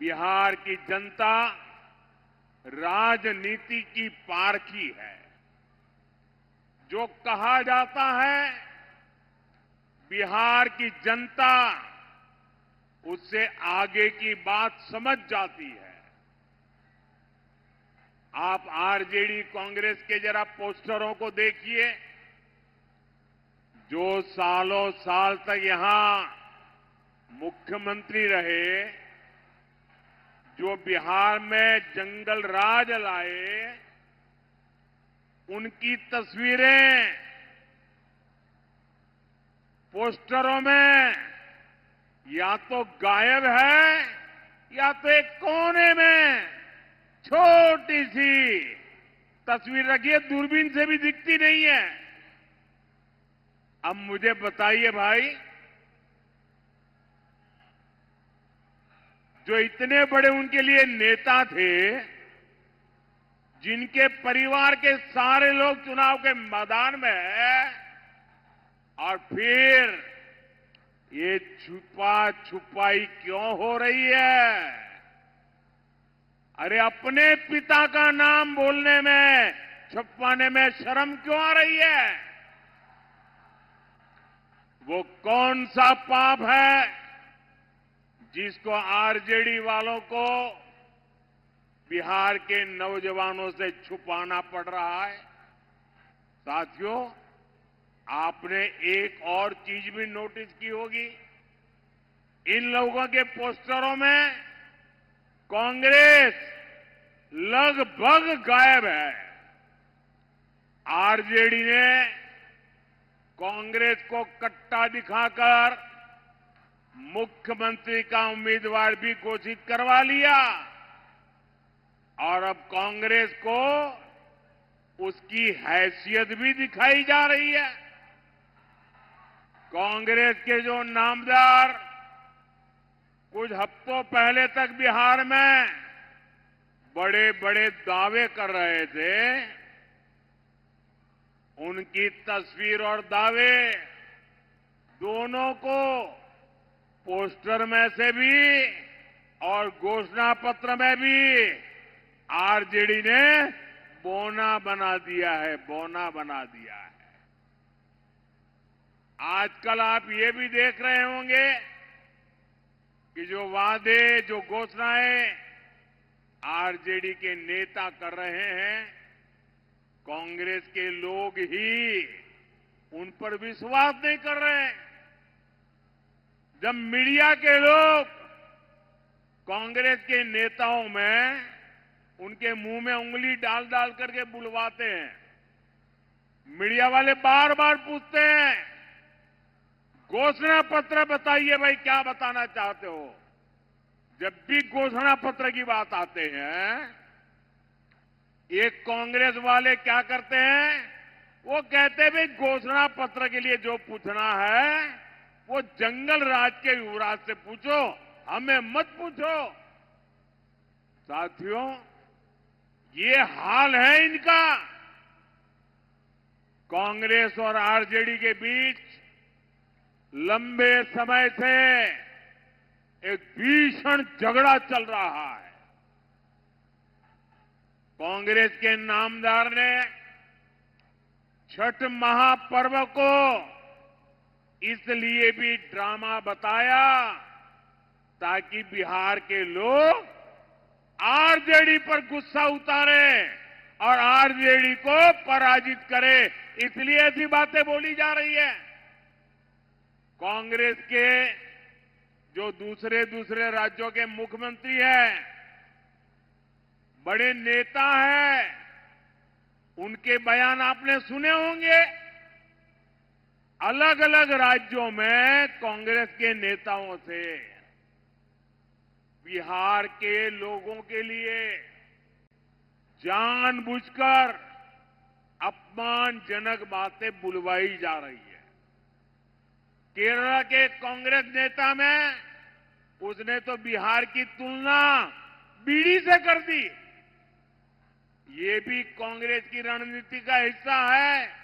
बिहार की जनता राजनीति की पारखी है। जो कहा जाता है बिहार की जनता उससे आगे की बात समझ जाती है। आप आरजेडी कांग्रेस के जरा पोस्टरों को देखिए, जो सालों साल तक यहां मुख्यमंत्री रहे, जो बिहार में जंगल राज लाए, उनकी तस्वीरें पोस्टरों में या तो गायब है या तो एक कोने में छोटी सी तस्वीर रखी है, दूरबीन से भी दिखती नहीं है। अब मुझे बताइए भाई, जो इतने बड़े उनके लिए नेता थे, जिनके परिवार के सारे लोग चुनाव के मैदान में हैं, और फिर ये छुपा छुपाई क्यों हो रही है? अरे अपने पिता का नाम बोलने में, छुपाने में शर्म क्यों आ रही है? वो कौन सा पाप है जिसको आरजेडी वालों को बिहार के नौजवानों से छुपाना पड़ रहा है? साथियों, आपने एक और चीज भी नोटिस की होगी, इन लोगों के पोस्टरों में कांग्रेस लगभग गायब है। आरजेडी ने कांग्रेस को कट्टा दिखाकर मुख्यमंत्री का उम्मीदवार भी घोषित करवा लिया, और अब कांग्रेस को उसकी हैसियत भी दिखाई जा रही है। कांग्रेस के जो नामदार कुछ हफ्तों पहले तक बिहार में बड़े बड़े दावे कर रहे थे, उनकी तस्वीर और दावे दोनों को पोस्टर में से भी और घोषणा पत्र में भी आरजेडी ने बोना बना दिया है, बोना बना दिया है। आजकल आप ये भी देख रहे होंगे कि जो वादे, जो घोषणाएं आरजेडी के नेता कर रहे हैं, कांग्रेस के लोग ही उन पर विश्वास नहीं कर रहे हैं। जब मीडिया के लोग कांग्रेस के नेताओं में उनके मुंह में उंगली डाल डाल करके बुलवाते हैं, मीडिया वाले बार बार पूछते हैं, घोषणा पत्र बताइए भाई, क्या बताना चाहते हो? जब भी घोषणा पत्र की बात आते हैं, ये कांग्रेस वाले क्या करते हैं? वो कहते हैं भाई घोषणा पत्र के लिए जो पूछना है वो जंगल राज के युवराज से पूछो, हमें मत पूछो। साथियों, ये हाल है इनका। कांग्रेस और आरजेडी के बीच लंबे समय से एक भीषण झगड़ा चल रहा है। कांग्रेस के नामदार ने छठ महापर्व को इसलिए भी ड्रामा बताया ताकि बिहार के लोग आरजेडी पर गुस्सा उतारे और आरजेडी को पराजित करे, इसलिए ऐसी बातें बोली जा रही है। कांग्रेस के जो दूसरे दूसरे राज्यों के मुख्यमंत्री हैं, बड़े नेता हैं, उनके बयान आपने सुने होंगे। अलग अलग राज्यों में कांग्रेस के नेताओं से बिहार के लोगों के लिए जानबूझकर अपमानजनक बातें बुलवाई जा रही है। केरल के कांग्रेस नेता में उसने तो बिहार की तुलना बीड़ी से कर दी। ये भी कांग्रेस की रणनीति का हिस्सा है,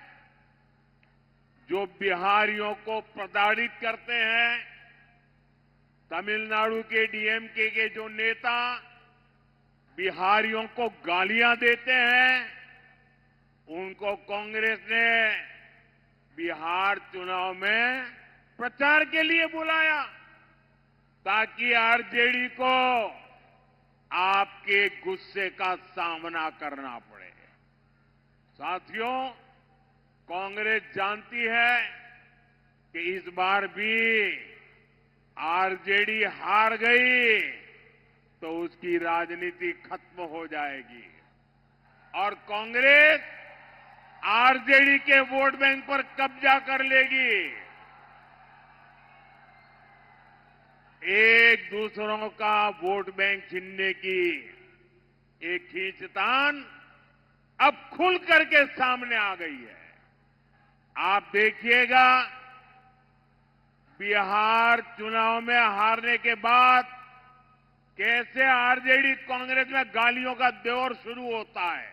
जो बिहारियों को प्रताड़ित करते हैं तमिलनाडु के डीएमके के जो नेता बिहारियों को गालियां देते हैं, उनको कांग्रेस ने बिहार चुनाव में प्रचार के लिए बुलाया ताकि आरजेडी को आपके गुस्से का सामना करना पड़े। साथियों, कांग्रेस जानती है कि इस बार भी आरजेडी हार गई तो उसकी राजनीति खत्म हो जाएगी और कांग्रेस आरजेडी के वोट बैंक पर कब्जा कर लेगी। एक दूसरों का वोट बैंक छीनने की एक खींचतान अब खुल करके सामने आ गई है। आप देखिएगा, बिहार चुनाव में हारने के बाद कैसे आरजेडी कांग्रेस में गालियों का दौर शुरू होता है।